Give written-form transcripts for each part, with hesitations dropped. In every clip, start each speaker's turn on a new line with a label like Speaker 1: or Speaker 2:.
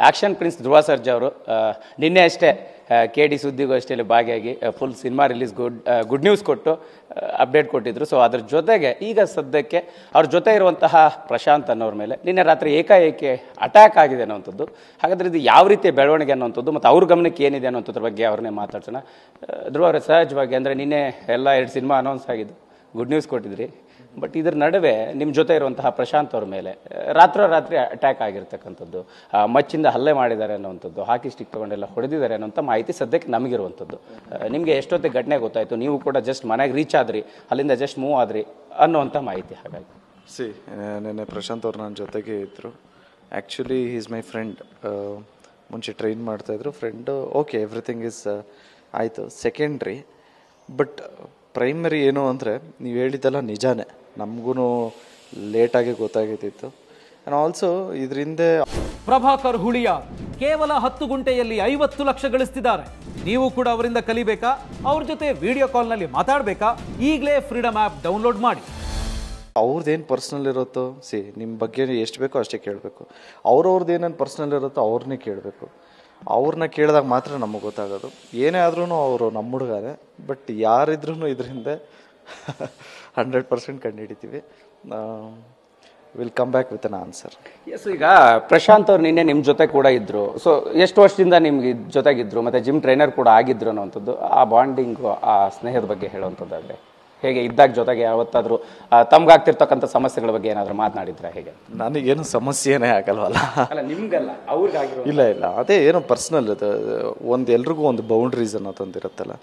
Speaker 1: Action prince Dhruva Sarja ಅವರು ನಿನ್ನೆ ಅಷ್ಟೇ KD ಸುದ್ದಿಗೋಷ್ಠಿಯಲ್ಲಿ ಭಾಗಿಯಾಗಿ full cinema release good news ಕೊಟ್ಟು ಅಪ್ಡೇಟ್ ಕೊಟ್ಟಿದ್ರು. ಸೊ ಅದ್ರ ಜೊತೆಗೆ ಈಗ ಸದ್ಯಕ್ಕೆ ಅವ್ರ ಜೊತೆ ಇರುವಂತಹ ಪ್ರಶಾಂತ್ ಅನ್ನೋರ ಮೇಲೆ ನಿನ್ನೆ ರಾತ್ರಿ ಏಕಾಏಕಿ ಅಟ್ಯಾಕ್ ಆಗಿದೆ ಅನ್ನೋವಂಥದ್ದು. ಹಾಗಾದ್ರೆ ಇದು ಯಾವ ರೀತಿಯ ಬೆಳವಣಿಗೆ ಅನ್ನೋವಂಥದ್ದು ಮತ್ತು ಅವ್ರ ಗಮನಕ್ಕೆ ಏನಿದೆ ಅನ್ನೋಂಥದ್ರ ಬಗ್ಗೆ ಅವ್ರನ್ನೇ ಮಾತಾಡ್ಸೋಣ. ಧ್ರುವ ಅವರೇ, ಸಹಜವಾಗಿ ಅಂದರೆ ನಿನ್ನೆ ಎಲ್ಲ 2 ಸಿನಿಮಾ ಅನೌನ್ಸ್ ಆಗಿದ್ದು, ಗುಡ್ ನ್ಯೂಸ್ ಕೊಟ್ಟಿದ್ರಿ. ಬಟ್ ಇದ್ರ ನಡುವೆ ನಿಮ್ಮ ಜೊತೆ ಇರುವಂತಹ ಪ್ರಶಾಂತ್ ಅವ್ರ ಮೇಲೆ ರಾತ್ರಿ ಅಟ್ಯಾಕ್ ಆಗಿರ್ತಕ್ಕಂಥದ್ದು, ಮಚ್ಚಿಂದ ಹಲ್ಲೆ ಮಾಡಿದ್ದಾರೆ ಅನ್ನೋವಂಥದ್ದು, ಹಾಕಿ ಸ್ಟಿಕ್ ತೊಗೊಂಡೆಲ್ಲ ಹೊಡೆದಿದ್ದಾರೆ ಅನ್ನೋಂಥ ಮಾಹಿತಿ ಸದ್ಯಕ್ಕೆ ನಮಗಿರುವಂಥದ್ದು. ನಿಮಗೆ ಎಷ್ಟೊತ್ತಿಗೆ ಘಟನೆ ಗೊತ್ತಾಯಿತು? ನೀವು ಕೂಡ ಜಸ್ಟ್ ಮನೆಗೆ ರೀಚ್ ಆದ್ರಿ, ಅಲ್ಲಿಂದ ಜಸ್ಟ್ ಮೂವ್ ಆದ್ರಿ ಅನ್ನೋವಂಥ ಮಾಹಿತಿ. ಹಾಗಾಗಿ
Speaker 2: ನೆನ್ನೆ ಪ್ರಶಾಂತ್ ಅವ್ರು ನನ್ನ ಜೊತೆಗೆ ಇದ್ದರು. Actually is my friend. ಮುಂಚೆ ಟ್ರೈನ್ ಮಾಡ್ತಾಯಿದ್ರು ಫ್ರೆಂಡು. ಓಕೆ, ಎವ್ರಿಥಿಂಗ್ ಈಸ್ ಆಯಿತು, ಸೆಕೆಂಡ್ರಿ. ಬಟ್ ಪ್ರೈಮರಿ ಏನು ಅಂದರೆ ನೀವು ಹೇಳಿದ್ದೆಲ್ಲ ನಿಜಾನೇ, ನಮಗೂ ಲೇಟಾಗಿ ಗೊತ್ತಾಗಿದ್ದಿತ್ತು. ಆ್ಯಂಡ್ ಆಲ್ಸೋ ಇದರಿಂದ
Speaker 3: ಪ್ರಭಾಕರ್ ಹುಳಿಯ ಕೇವಲ 10 ಗುಂಟೆಯಲ್ಲಿ 50 ಲಕ್ಷ ಗಳಿಸ್ತಿದ್ದಾರೆ. ನೀವು ಕೂಡ ಅವರಿಂದ ಕಲಿಬೇಕಾ? ಅವ್ರ ಜೊತೆ ವಿಡಿಯೋ ಕಾಲ್ನಲ್ಲಿ ಮಾತಾಡಬೇಕಾ? ಈಗಲೇ ಫ್ರೀಡಮ್ ಆ್ಯಪ್ ಡೌನ್ಲೋಡ್ ಮಾಡಿ.
Speaker 2: ಅವ್ರದ್ದೇನು ಪರ್ಸ್ನಲ್ ಇರುತ್ತೋ, ನಿಮ್ಮ ಬಗ್ಗೆ ಎಷ್ಟು ಬೇಕೋ ಅಷ್ಟೇ ಕೇಳಬೇಕು. ಅವ್ರವ್ರದ್ದು ಏನೇನು ಪರ್ಸ್ನಲ್ ಇರುತ್ತೋ ಅವ್ರನ್ನೇ ಕೇಳಬೇಕು. ಅವ್ರನ್ನ ಕೇಳಿದಾಗ ಮಾತ್ರ ನಮಗೆ ಗೊತ್ತಾಗೋದು. ಏನೇ ಆದ್ರೂ ಅವರು ನಮ್ಮ ಹುಡುಗರೇ. ಬಟ್ ಯಾರಿದ್ರೂ ಇದರಿಂದ 100% ಕಂಡುಹಿಡಿತೀವಿ. Will come back with an answer.
Speaker 1: Yes, ಈಗ ಪ್ರಶಾಂತ್ ಅವ್ರು ನಿನ್ನೆ ನಿಮ್ಮ ಜೊತೆ ಕೂಡ ಇದ್ರು. ಸೊ ಎಷ್ಟು ವರ್ಷದಿಂದ ನಿಮ್ಗೆ ಜೊತೆಗಿದ್ರು ಮತ್ತು ಜಿಮ್ ಟ್ರೈನರ್ ಕೂಡ ಆಗಿದ್ರು ಅನ್ನೋವಂಥದ್ದು, ಆ ಬಾಂಡಿಂಗು, ಆ ಸ್ನೇಹದ ಬಗ್ಗೆ ಹೇಳುವಂಥದ್ದಾದರೆ ಹೇಗೆ? ಇದ್ದಾಗ ಜೊತೆಗೆ ಯಾವತ್ತಾದರೂ ತಮ್ಗಾಗ್ತಿರ್ತಕ್ಕಂಥ ಸಮಸ್ಯೆಗಳ ಬಗ್ಗೆ ಏನಾದರೂ ಮಾತನಾಡಿದ್ರೆ ಹೇಗೆ?
Speaker 2: ನನಗೇನು ಸಮಸ್ಯೆನೇ ಆಗಲ್ವಲ್ಲ.
Speaker 1: ಅಲ್ಲ, ನಿಮ್ಗಲ್ಲ, ಅವ್ರಿಗಾಗಿರೋ.
Speaker 2: ಇಲ್ಲ, ಅದೇ ಏನೋ ಪರ್ಸ್ನಲ್ ಅದು. ಎಲ್ರಿಗೂ ಒಂದು ಬೌಂಡ್ರೀಸ್ ಅನ್ನೋದೊಂದಿರುತ್ತಲ್ಲ.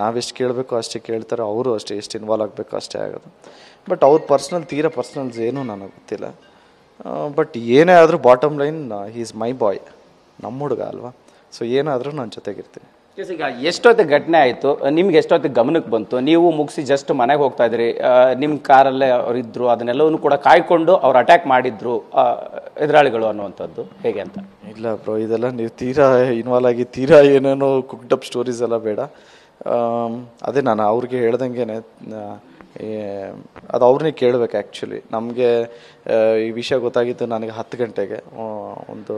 Speaker 2: ನಾವೆಷ್ಟು ಕೇಳಬೇಕು ಅಷ್ಟೇ ಕೇಳ್ತಾರೆ, ಅವರು ಅಷ್ಟೇ ಎಷ್ಟು ಇನ್ವಾಲ್ವ್ ಆಗಬೇಕು ಅಷ್ಟೇ ಆಗೋದು. ಬಟ್ ಅವ್ರ ತೀರಾ ಪರ್ಸ್ನಲ್ಸ್ ಏನೂ ನನಗೆ ಗೊತ್ತಿಲ್ಲ. ಬಟ್ ಏನೇ ಆದರೂ bottom line, he is my boy, ನಮ್ಮ ಹುಡುಗ ಅಲ್ವಾ. ಸೊ ಏನಾದರೂ ನಾನು ಜೊತೆಗಿರ್ತೀನಿ.
Speaker 1: ಈಗ ಎಷ್ಟೊತ್ತಿಗೆ ಘಟನೆ ಆಯಿತು? ನಿಮ್ಗೆ ಎಷ್ಟೊತ್ತಿಗೆ ಗಮನಕ್ಕೆ ಬಂತು? ನೀವು ಮುಗಿಸಿ ಜಸ್ಟ್ ಮನೆಗೆ ಹೋಗ್ತಾ ಇದ್ರಿ, ನಿಮ್ಮ ಕಾರಲ್ಲೇ ಅವ್ರು ಇದ್ರು, ಅದನ್ನೆಲ್ಲವನ್ನೂ ಕೂಡ ಕಾಯ್ಕೊಂಡು ಅವ್ರು ಅಟ್ಯಾಕ್ ಮಾಡಿದ್ರು ಎದುರಾಳಿಗಳು ಅನ್ನುವಂಥದ್ದು ಹೇಗೆ ಅಂತ?
Speaker 2: ಇಲ್ಲ ಬ್ರೋ, ಇದೆಲ್ಲ ನೀವು ತೀರಾ ಇನ್ವಾಲ್ವ್ ಆಗಿ ತೀರಾ ಏನೇನೋ ಕುಕ್ಡ್ ಅಪ್ ಸ್ಟೋರೀಸ್ ಎಲ್ಲ ಬೇಡ. ಅದೇ ನಾನು ಅವ್ರಿಗೆ ಹೇಳ್ದಂಗೆ ಅದು ಅವ್ರನ್ನೇ ಕೇಳಬೇಕು. ಆ್ಯಕ್ಚುಲಿ ನಮಗೆ ಈ ವಿಷಯ ಗೊತ್ತಾಗಿದ್ದು ನನಗೆ 10 ಗಂಟೆಗೆ, ಒಂದು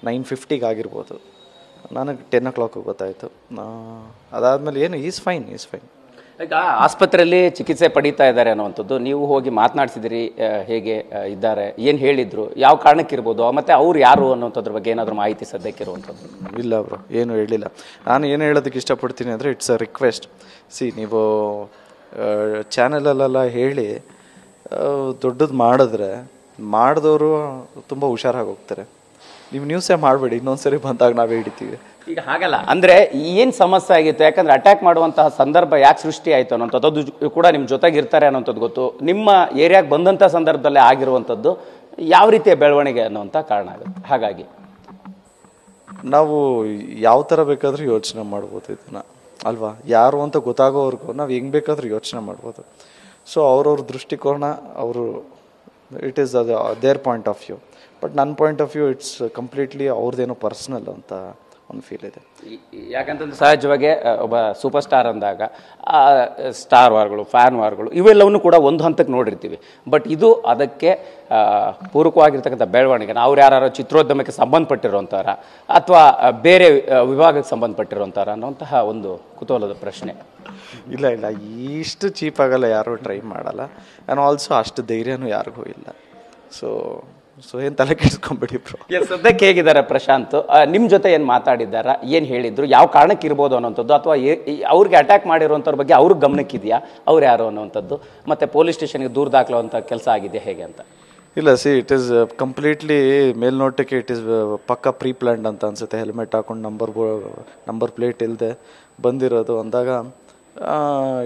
Speaker 2: 9:50 ಆಗಿರ್ಬೋದು. ನನಗೆ 10 o'clock ಗೊತ್ತಾಯಿತು. ಅದಾದಮೇಲೆ ಏನು ಈಸ್ ಫೈನ್.
Speaker 1: ಈಗ ಆಸ್ಪತ್ರೆಯಲ್ಲಿ ಚಿಕಿತ್ಸೆ ಪಡೀತಾ ಇದ್ದಾರೆ ಅನ್ನುವಂಥದ್ದು ನೀವು ಹೋಗಿ ಮಾತನಾಡಿಸಿದಿರಿ, ಹೇಗೆ ಇದ್ದಾರೆ, ಏನು ಹೇಳಿದ್ರು, ಯಾವ ಕಾರಣಕ್ಕಿರ್ಬೋದು, ಮತ್ತು ಅವ್ರು ಯಾರು ಅನ್ನೋಂಥದ್ರ ಬಗ್ಗೆ ಏನಾದರೂ ಮಾಹಿತಿ ಸದ್ಯಕ್ಕೆ ಇರುವಂಥದ್ದು?
Speaker 2: ಇಲ್ಲ ಬ್ರೋ, ಏನು ಹೇಳಿಲ್ಲ. ನಾನು ಏನು ಹೇಳೋದಕ್ಕೆ ಇಷ್ಟಪಡ್ತೀನಿ ಅಂದರೆ, ಇಟ್ಸ್ ಅ ರಿಕ್ವೆಸ್ಟ್. ನೀವು ಚಾನಲಲ್ಲೆಲ್ಲ ಹೇಳಿ ದೊಡ್ಡದು ಮಾಡಿದವರು ತುಂಬ ಹುಷಾರಾಗಿ ಹೋಗ್ತಾರೆ. ನೀವು ನ್ಯೂಸೇ ಮಾಡಬೇಡಿ, ಇನ್ನೊಂದ್ಸರಿ ಬಂದಾಗ ನಾವೇ ಹಿಡಿತೀವಿ.
Speaker 1: ಈಗ ಹಾಗಲ್ಲ ಅಂದರೆ ಏನು ಸಮಸ್ಯೆ ಆಗಿತ್ತು? ಯಾಕಂದರೆ ಅಟ್ಯಾಕ್ ಮಾಡುವಂತಹ ಸಂದರ್ಭ ಯಾಕೆ ಸೃಷ್ಟಿ ಆಯಿತು ಅನ್ನೋಂಥದ್ದು, ಅದು ಕೂಡ ನಿಮ್ಮ ಜೊತೆಗೆ ಇರ್ತಾರೆ ಅನ್ನೋಂಥದ್ದು ಗೊತ್ತು. ನಿಮ್ಮ ಏರಿಯಾಗೆ ಬಂದಂಥ ಸಂದರ್ಭದಲ್ಲೇ ಆಗಿರುವಂಥದ್ದು ಯಾವ ರೀತಿಯ ಬೆಳವಣಿಗೆ ಅನ್ನೋಂಥ ಕಾರಣ ಆಗುತ್ತೆ. ಹಾಗಾಗಿ
Speaker 2: ನಾವು ಯಾವ ಥರ ಬೇಕಾದರೂ ಯೋಚನೆ ಮಾಡ್ಬೋದು ಇದನ್ನು, ಅಲ್ವಾ? ಯಾರು ಅಂತ ಗೊತ್ತಾಗೋವರೆಗೂ ನಾವು ಹೆಂಗೆ ಬೇಕಾದರೂ ಯೋಚನೆ ಮಾಡ್ಬೋದು. ಸೊ ಅವ್ರವ್ರ ದೃಷ್ಟಿಕೋನ, ಅವರು ಇಟ್ ಈಸ್ ಅದು their point of view. But ನನ್ನ point of view it's completely ಅವ್ರದ್ದೇನೋ ಪರ್ಸ್ನಲ್ ಅಂತ ಒಂದು ಫೀಲ್ ಇದೆ.
Speaker 1: ಯಾಕಂತಂದ್ರೆ ಸಹಜವಾಗಿ ಒಬ್ಬ ಸೂಪರ್ ಸ್ಟಾರ್ ಅಂದಾಗ ಸ್ಟಾರ್ ವಾರ್ಗಳು, ಫ್ಯಾನ್ ವಾರ್ಗಳು ಇವೆಲ್ಲವನ್ನು ಕೂಡ ಒಂದು ಹಂತಕ್ಕೆ ನೋಡಿರ್ತೀವಿ. ಬಟ್ ಇದು ಅದಕ್ಕೆ ಪೂರಕವಾಗಿರ್ತಕ್ಕಂಥ ಬೆಳವಣಿಗೆ. ಅವ್ರು ಯಾರು ಚಿತ್ರೋದ್ಯಮಕ್ಕೆ ಸಂಬಂಧಪಟ್ಟಿರೋಂಥರ ಅಥವಾ ಬೇರೆ ವಿಭಾಗಕ್ಕೆ ಸಂಬಂಧಪಟ್ಟಿರೋಂಥರ ಅನ್ನೋಂತಹ ಒಂದು ಕುತೂಹಲದ ಪ್ರಶ್ನೆ.
Speaker 2: ಇಲ್ಲ, ಇಷ್ಟು ಚೀಪ್ ಆಗಲ್ಲ, ಯಾರೂ ಟ್ರೈ ಮಾಡಲ್ಲ. ಆ್ಯಂಡ್ ಆಲ್ಸೋ ಅಷ್ಟು ಧೈರ್ಯನೂ ಯಾರಿಗೂ ಇಲ್ಲ. ಸೊ ಏನು ತಲೆ ಕೆಡಿಸ್ಕೊಂಬಿಡಿ ಬ್ರೋ.
Speaker 1: ಸದ್ಯಕ್ಕೆ ಹೇಗಿದ್ದಾರೆ ಪ್ರಶಾಂತ್? ನಿಮ್ಮ ಜೊತೆ ಏನು ಮಾತಾಡಿದ್ದಾರ, ಏನು ಹೇಳಿದ್ರು, ಯಾವ ಕಾರಣಕ್ಕೆ ಇರ್ಬೋದು ಅನ್ನೋಂಥದ್ದು, ಅಥವಾ ಅವ್ರಿಗೆ ಅಟ್ಯಾಕ್ ಮಾಡಿರುವಂಥವ್ರ ಬಗ್ಗೆ ಅವ್ರಿಗೆ ಗಮನಕ್ಕಿದೆಯಾ, ಅವ್ರು ಯಾರು ಅನ್ನೋವಂಥದ್ದು, ಮತ್ತು ಪೊಲೀಸ್ ಸ್ಟೇಷನ್ಗೆ ದೂರ ದಾಖಲುವಂಥ ಕೆಲಸ ಆಗಿದೆ ಹೇಗೆ ಅಂತ?
Speaker 2: ಇಲ್ಲ, ಇಟ್ ಈಸ್ ಕಂಪ್ಲೀಟ್ಲಿ ಮೇಲ್ನೋಟಕ್ಕೆ ಇಟ್ ಈಸ್ ಪಕ್ಕ ಪ್ರೀ ಪ್ಲ್ಯಾಂಡ್ ಅಂತ ಅನಿಸುತ್ತೆ. ಹೆಲ್ಮೆಟ್ ಹಾಕೊಂಡು ನಂಬರ್ ಪ್ಲೇಟ್ ಇಲ್ಲದೆ ಬಂದಿರೋದು ಅಂದಾಗ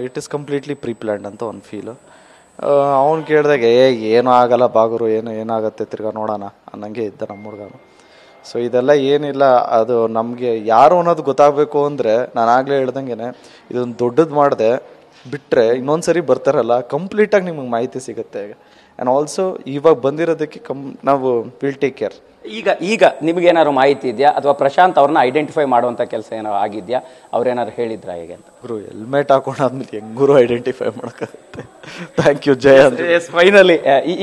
Speaker 2: it is completely pre planned ಅಂತ ಒಂದು ಫೀಲು. ಅವ್ನು ಕೇಳಿದಾಗ ಏನೂ ಆಗಲ್ಲ ಬಾಗುರು, ಏನಾಗುತ್ತೆ ತಿರ್ಗಾ ನೋಡೋಣ ಅನ್ನಂಗೆ ಇದ್ದ ನಮ್ಮ ಹುಡುಗನು. ಸೊ ಇದೆಲ್ಲ ಏನಿಲ್ಲ, ಅದು ನಮಗೆ ಯಾರು ಅನ್ನೋದು ಗೊತ್ತಾಗಬೇಕು ಅಂದರೆ ನಾನು ಆಗಲೇ ಹೇಳ್ದಂಗೆ ಇದೊಂದು ದೊಡ್ಡದು ಮಾಡಿದೆ ಬಿಟ್ಟರೆ ಇನ್ನೊಂದು ಸರಿ ಬರ್ತಾರಲ್ಲ, ಕಂಪ್ಲೀಟಾಗಿ ನಿಮಗೆ ಮಾಹಿತಿ ಸಿಗುತ್ತೆ. ಆ್ಯಂಡ್ ಆಲ್ಸೋ ಇವಾಗ ಬಂದಿರೋದಕ್ಕೆ ನಾವು ವಿಲ್ ಟೇಕ್ ಕೇರ್.
Speaker 1: ಈಗ ನಿಮಗೇನಾದ್ರು ಮಾಹಿತಿ ಇದೆಯಾ ಅಥವಾ ಪ್ರಶಾಂತ್ ಅವ್ರನ್ನ ಐಡೆಂಟಿಫೈ ಮಾಡುವಂಥ ಕೆಲಸ ಏನಾದ್ರು ಆಗಿದೆಯಾ? ಅವ್ರೇನಾದ್ರು ಹೇಳಿದ್ರಾ ಹೇಗೆ ಅಂತ?
Speaker 2: ಗುರು ಹೆಲ್ಮೆಟ್ ಹಾಕೊಂಡಾದ್ಮೇಲೆ ಹೆಂಗೂರು ಐಡೆಂಟಿಫೈ ಮಾಡೋಕ್ಕಾಗುತ್ತೆ. Thank you Jaya.
Speaker 1: ಫೈನಲಿ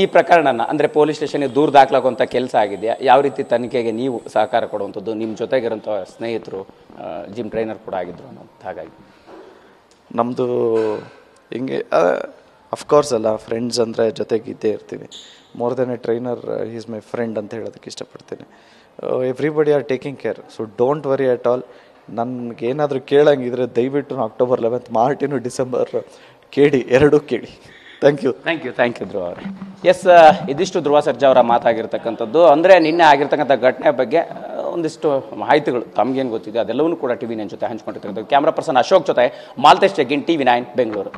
Speaker 1: ಈ ಪ್ರಕರಣನ ಅಂದರೆ ಪೊಲೀಸ್ ಸ್ಟೇಷನ್ಗೆ ದೂರ ದಾಖಲಾಗುವಂಥ ಕೆಲಸ ಆಗಿದೆಯಾ? ಯಾವ ರೀತಿ ತನಿಖೆಗೆ ನೀವು ಸಹಕಾರ ಕೊಡುವಂಥದ್ದು? ನಿಮ್ಮ ಜೊತೆಗಿರೋಂಥ ಸ್ನೇಹಿತರು ಜಿಮ್ ಟ್ರೈನರ್ ಕೂಡ ಆಗಿದ್ರು ಅನ್ನೋದು, ಹಾಗಾಗಿ
Speaker 2: ನಮ್ಮದು ಹಿಂಗೆ ಅಫ್ಕೋರ್ಸ್ ಅಲ್ಲ, ಫ್ರೆಂಡ್ಸ್ ಅಂದರೆ ಜೊತೆಗೆ ಇದ್ದೇ ಇರ್ತೀವಿ. More than A trainer is my friend ಅಂತ ಹೇಳೋದಕ್ಕೆ ಇಷ್ಟಪಡ್ತೀನಿ. Everybody are taking care, so don't worry at all. ನನಗೇನಾದರೂ ಕೇಳಂಗಿದ್ರೆ ದಯವಿಟ್ಟು October 11th ಮಾರ್ಟಿನು December ಕೇಳಿ, ಎರಡೂ ಕೇಳಿ. ಥ್ಯಾಂಕ್ ಯು ಧ್ರುವ ಅವರೇ. ಎಸ್, ಇದಿಷ್ಟು ಧ್ರುವ ಸರ್ಜಾ ಅವರ ಮಾತಾಗಿರ್ತಕ್ಕಂಥದ್ದು. ಅಂದರೆ ನಿನ್ನೆ ಆಗಿರ್ತಕ್ಕಂಥ ಘಟನೆ ಬಗ್ಗೆ ಒಂದಿಷ್ಟು ಮಾಹಿತಿಗಳು ತಮಗೇನು ಗೊತ್ತಿದೆ ಅದೆಲ್ಲವನ್ನೂ ಕೂಡ TV9 ಜೊತೆ ಹಂಚ್ಕೊಂಡಿರ್ತಕ್ಕಂಥದ್ದು. ಕ್ಯಾಮ್ರಾ ಪರ್ಸನ್ ಅಶೋಕ್ ಜೊತೆ ಮಾಲ್ತೇಶ್ ಜಗ್ಗಿನ್, TV9 ಬೆಂಗಳೂರು.